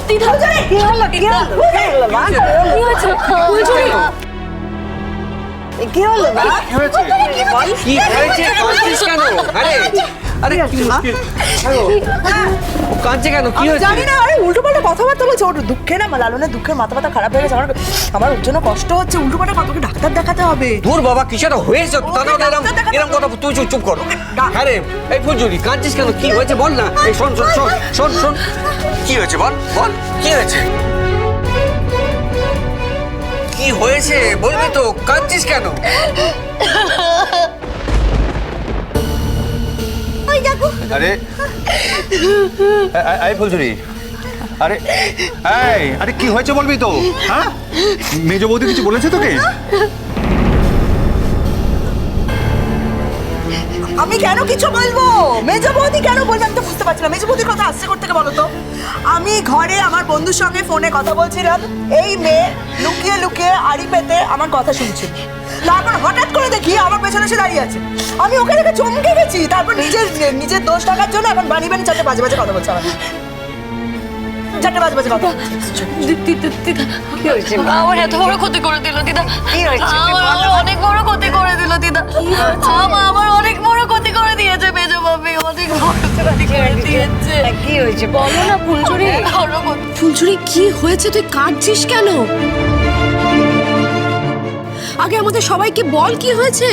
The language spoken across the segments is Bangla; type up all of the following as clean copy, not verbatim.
দিদা দিদা কি হলো কি হলো মা কি হয়েছে ফুলঝুরি কি হলো মা কি হয়েছে কাঁদছিস কেন? আরে আরে কি মুশকিল? ও কাঁদছে কেন? কি হয়েছে? জানি না, আরে উল্টোপাল্টা কথাবার্তা বলছে। ওর দুঃখে না লালনের দুঃখের মাথা ব্যথা খারাপ হয়ে গেছে। আমার ওর জন্য কষ্ট হচ্ছে। উল্টোপাল্টা কতকে ডাক্তার দেখাতে হবে। দূর বাবা, কিছু একটা হয়েছে। তা না এরকম এরকম কথা তুই চুপ কর। হ্যাঁ রে, এই ফুলঝুরি কাঁদছিস কেন? কি হয়েছে বল না। এই শোন শোন শোন শোন শোন কি হয়েছে বল বল কি হয়েছে? কি হয়েছে বলবি তো, কাঁদছিস কেন? আরে এই ফুলঝুরি, আরে এই আরে কি হয়েছে বলবি তো? হ্যাঁ, মেজ বৌদি কিছু বলেছে তোকে? আমি কেন কিছু বলবো? মেজ বৌদি কেন বলবে? আমি তো বুঝতে পারছি না। মেজ বৌদির কথা আসছে কোত্থেকে বলো তো? আমি ঘরে আমার বন্ধুর সঙ্গে ফোনে কথা বলছিলাম। এই মেয়ে লুকিয়ে লুকিয়ে আড়ি পেতে আমার কথা শুনছিল। তারপর হঠাৎ করে দেখি আমার পেছনে এসে দাঁড়িয়ে আছে। আমি ওকে দেখে চমকে গেছি। তারপর নিজের দোষ টাকার জন্য এখন বানি চারটে বাজে বাজে কথা বলছে আমার। চারটে বাজে বাজে কথা। দিদা আমার এত বড় ক্ষতি করে দিল দিদা। আমার অনেক বড় ক্ষতি করে দিল দিদা। আমার অনেক বড় ক্ষতি করে দিয়েছে মেজ ভাবি। অনেক বড় ক্ষতি করে দিয়েছে। কি হয়েছে বলো না ফুলঝুরি। ফুলঝুরি কি হয়েছে? তুই কাঁদছিস কেন? আগে আমাদের সবাইকে বল কি হয়েছে।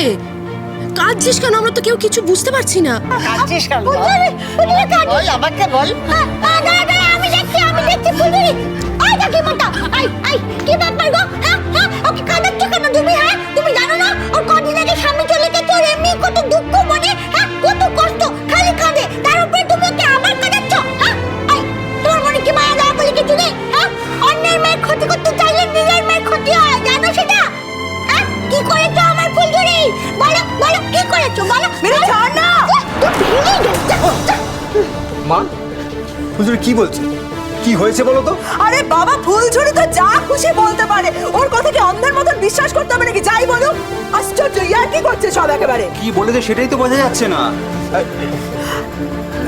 কাঁদছিস কেন? আমরা তো কেউ কিছু বুঝতে পারছি না। কাঁদছিস কেন? বল আমাকে বল। আমি দেখছি ফুলঝুরি। আই দেখি মোটা। আই কি ব্যাপার গো? ওকে কাঁদাচ্ছ কেন তুমি? তুমি জানো না ওর কদিন আগে স্বামী চলে গেছে? ওর এমনি কত দুঃখ মনে, কত কষ্ট, খালি কাঁদে। তার উপরে তুমি ওকে আবার কাঁদাচ্ছ? আই তোমার মনে কি মায়া দয়া বলে কিছু নেই? অন্যের মেয়ের ক্ষতি করতে চাইলে নিজের মেয়ের ক্ষতি হয়, জানো সেটা? কি করেছো আমার ফুলঝুরি? বলো বলো কি করেছো বলো। মেরে ছাড় না। মা, ফুলঝুরি কি বলছে? কি হয়েছে বলো তো? আরে বাবা, ফুলঝুরি তো যা খুশি বলতে পারে। ওর কথা কি অন্ধের মতন বিশ্বাস করতে হবে নাকি? যাই বলো। আশ্চর্য, ইয়ার কি করছে সব একেবারে। কি বলেছে সেটাই তো বোঝা যাচ্ছে না।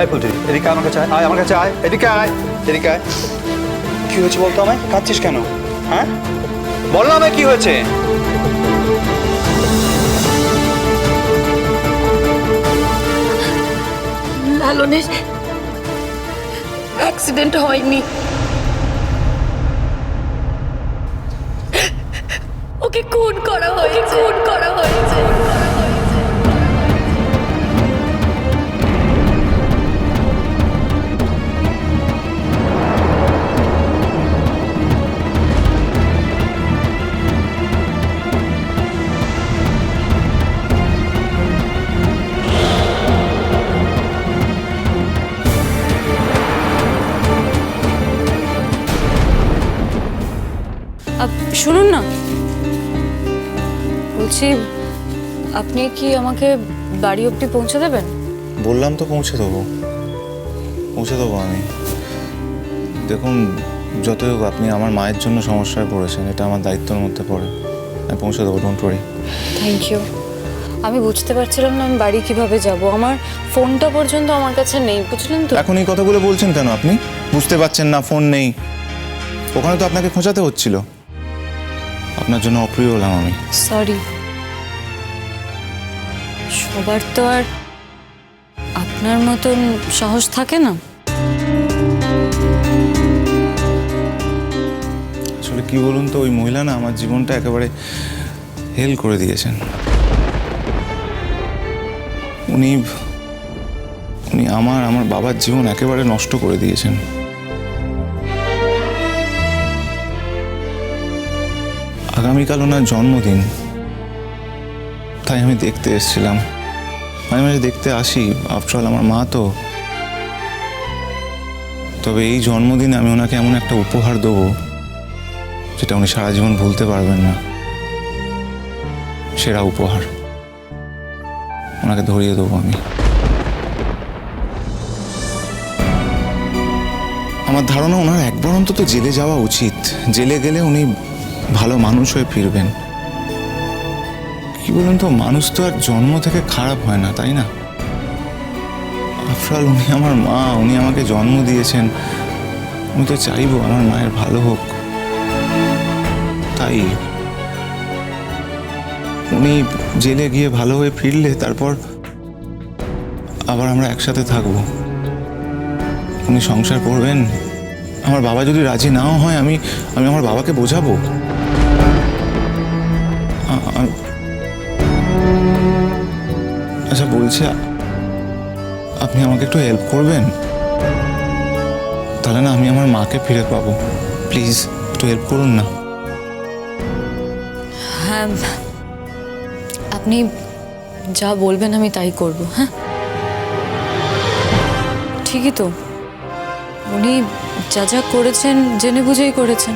এই ফুলঝুরি, এদিকে আমার কাছে আয়, আমার কাছে আয়, এদিকে আয়, এদিকে আয়। কি হয়েছে বলতো আমায়? কাঁদছিস কেন? হ্যাঁ, বল না আমায় কি হয়েছে? লালনের অ্যাক্সিডেন্ট হয়নি। ওকে খুন করা হয়েছে। শুনুন না, বলছি আপনি কি আমাকে বাড়ি অবধি পৌঁছে দেবেন? বললাম তো পৌঁছে দেবো আমি। দেখুন, যতই হোক আপনি আমার মায়ের জন্য সমস্যায় পড়েছেন, এটা আমার দায়িত্বের মধ্যে পড়ে। আমি পৌঁছে দেবো, ডোন্ট ওয়ারি। Thank you. আমি বুঝতে পারছিলাম না আমি বাড়ি কিভাবে যাব। আমার ফোনটা পর্যন্ত আমার কাছে নেই, বুঝলেন তো। এখন এই কথাগুলো বলছেন কেন আপনি? বুঝতে পারছেন না ফোন নেই? ওখানে তো আপনাকে খোঁজাতে হচ্ছিল। আপনার জন্য অপ্রিয় হলাম আমি। সরি। সবার তো আর আপনার মতন সাহস থাকে না। আসলে কি বলুন তো, ওই মহিলা না আমার জীবনটা একেবারে হেল করে দিয়েছেন। উনি আমার বাবার জীবন একেবারে নষ্ট করে দিয়েছেন। আগামীকাল ওনার জন্মদিন, তাই আমি দেখতে এসেছিলাম। মাঝে মাঝে দেখতে আসি, আফটার অল আমার মা তো। তবে এই জন্মদিনে আমি ওনাকে এমন একটা উপহার দেবো যেটা উনি সারা জীবন ভুলতে পারবেন না। সেরা উপহার ওনাকে ধরিয়ে দেবো আমি। আমার ধারণা ওনার একবার অন্তত জেলে যাওয়া উচিত। জেলে গেলে উনি ভালো মানুষ হয়ে ফিরবেন। কি বলুন তো, মানুষ তো আর জন্ম থেকে খারাপ হয় না, তাই না? আফরাল উনি আমার মা, উনি আমাকে জন্ম দিয়েছেন। আমি তো চাইবো আমার মায়ের ভালো হোক। তাই উনি জেলে গিয়ে ভালো হয়ে ফিরলে তারপর আবার আমরা একসাথে থাকবো। উনি সংসার করবেন। আমার বাবা যদি রাজি নাও হয়, আমি আমার বাবাকে বোঝাবো। আচ্ছা বলছি, আপনি আমাকে একটু হেল্প করবেন? তাহলে না আমি আমার মাকে ফিরে পাবো। প্লিজ একটু হেল্প করুন না। হ্যাঁ, আপনি যা বলবেন আমি তাই করব। হ্যাঁ, ঠিকই তো, উনি যা যা করেছেন জেনে বুঝেই করেছেন।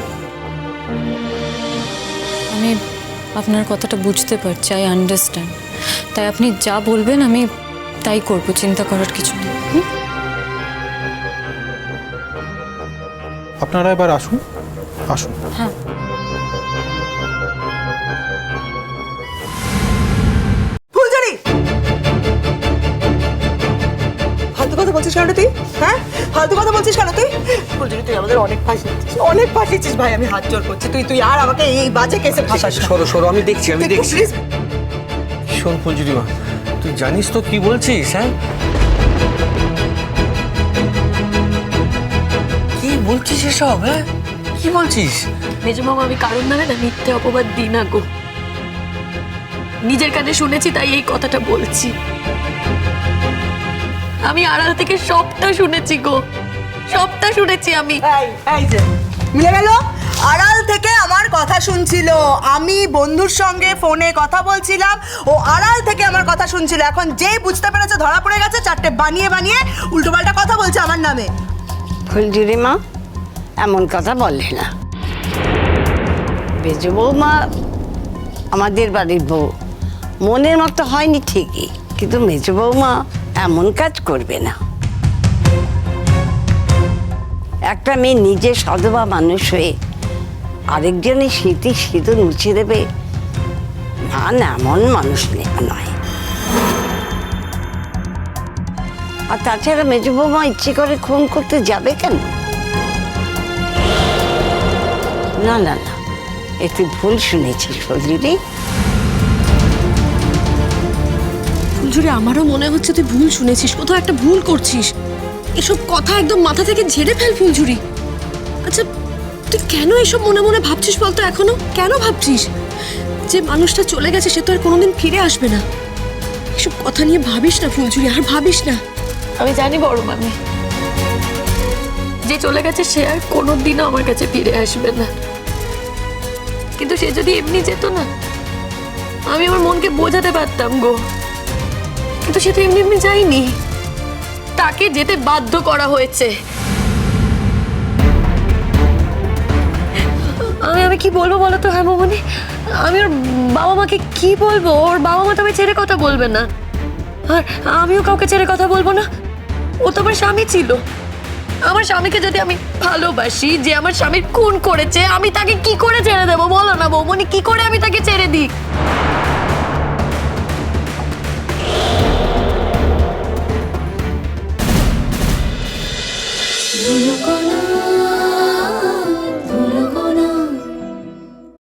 আমি আপনার কথাটা বুঝতে পারছি, আই আন্ডারস্ট্যান্ড। তাই আপনি যা বলবেন আমি তাই করব, চিন্তা করার কিছু নেই। আপনারা এবার আসুন, আসুন। হ্যাঁ, ফুলঝুরি, ফালতু কথা বলছিস কেন তুই? হ্যাঁ, ফালতু কথা বলছিস কেন তুই? ফুলঝুরি, তুই আমাদের অনেক ফাঁসিয়েছিস, অনেক ফাঁসিয়েছিস ভাই। আমি হাত জোর করছি, তুই আর আমাকে এই বাজে কেসে ফাঁসাস না। সরো, আমি দেখছি। প্লিজ। শোন ফুলঝুরি মা, তুই জানিস তো কি বলছিস? হ্যাঁ, কি বলছিস এসব? হ্যাঁ, কি বলছিস? মেজমাম, আমি কারণ নামে না মিথ্যে অপবাদ দিই না গো। নিজের কানে শুনেছি তাই এই কথাটা বলছি। আমি আড়াল থেকে সবটা শুনেছি গো, সবটা শুনেছি আমি। এই যে মিলে গেল, আড়াল থেকে আমার কথা শুনছিল। আমি বন্ধুর সঙ্গে ফোনে কথা বলছিলাম, ও আড়াল থেকে আমার কথা শুনছিল। এখন যেই বুঝতে পেরেছে ধরা পড়ে গেছে, চারটে বানিয়ে বানিয়ে উল্টোপাল্টা কথা বলছে আমার নামে। ফুলঝুরি মা এমন কথা বলে না। বেজো বৌমা আমাদের বাড়ির বউ, মনের মতো হয়নি ঠিকই, কিন্তু মেজো বৌমা এমন কাজ করবে না। একটা মেয়ে নিজে সধবা মানুষ হয়ে আরেকজনের স্মৃতি সিঁদুর মুছে দেবে না, এমন মানুষ নয়। আর তাছাড়া মেজো বৌমা ইচ্ছে করে খুন করতে যাবে কেন? না না না, একটু ভুল শুনেছিস ফজলি। ফুলঝুরি, আমারও মনে হচ্ছে তুই ভুল শুনেছিস, কোথাও একটা ভুল করছিস। এসব কথা একদম মাথা থেকে ঝেড়ে ফেল ফুলঝুরি। আচ্ছা, তুই কেন এসব মনে মনে ভাবছিস বলতো? এখনো কেন ভাবছিস যে মানুষটা চলে গেছে, সে তো আর কোনোদিন ফিরে আসবে না? এসব কথা নিয়ে ভাবিস না ফুলঝুরি, আর ভাবিস না। আমি জানি বড় মামি, যে চলে গেছে সে আর কোনোদিনও আমার কাছে ফিরে আসবে না। কিন্তু সে যদি এমনি যেত না, আমি আমার মনকে বোঝাতে পারতাম গো। কিন্তু সে তো এমনি এমনি যায়নি, তাকে যেতে বাধ্য করা হয়েছে। আমি কি বলবো বলো তো? হ্যাঁ মামনি, আমি ওর বাবা মাকে কি বলবো? ওর বাবা মা তো আমি ছেড়ে কথা বলবে না, আর আমিও কাউকে ছেড়ে কথা বলবো না। ও তো আমার স্বামী ছিল। আমার স্বামীকে যদি আমি ভালোবাসি, যে আমার স্বামীর খুন করেছে, আমি তাকে কি করে ছেড়ে দেবো বলো না বৌমনি? কি করে আমি তাকে ছেড়ে দিই? কোনো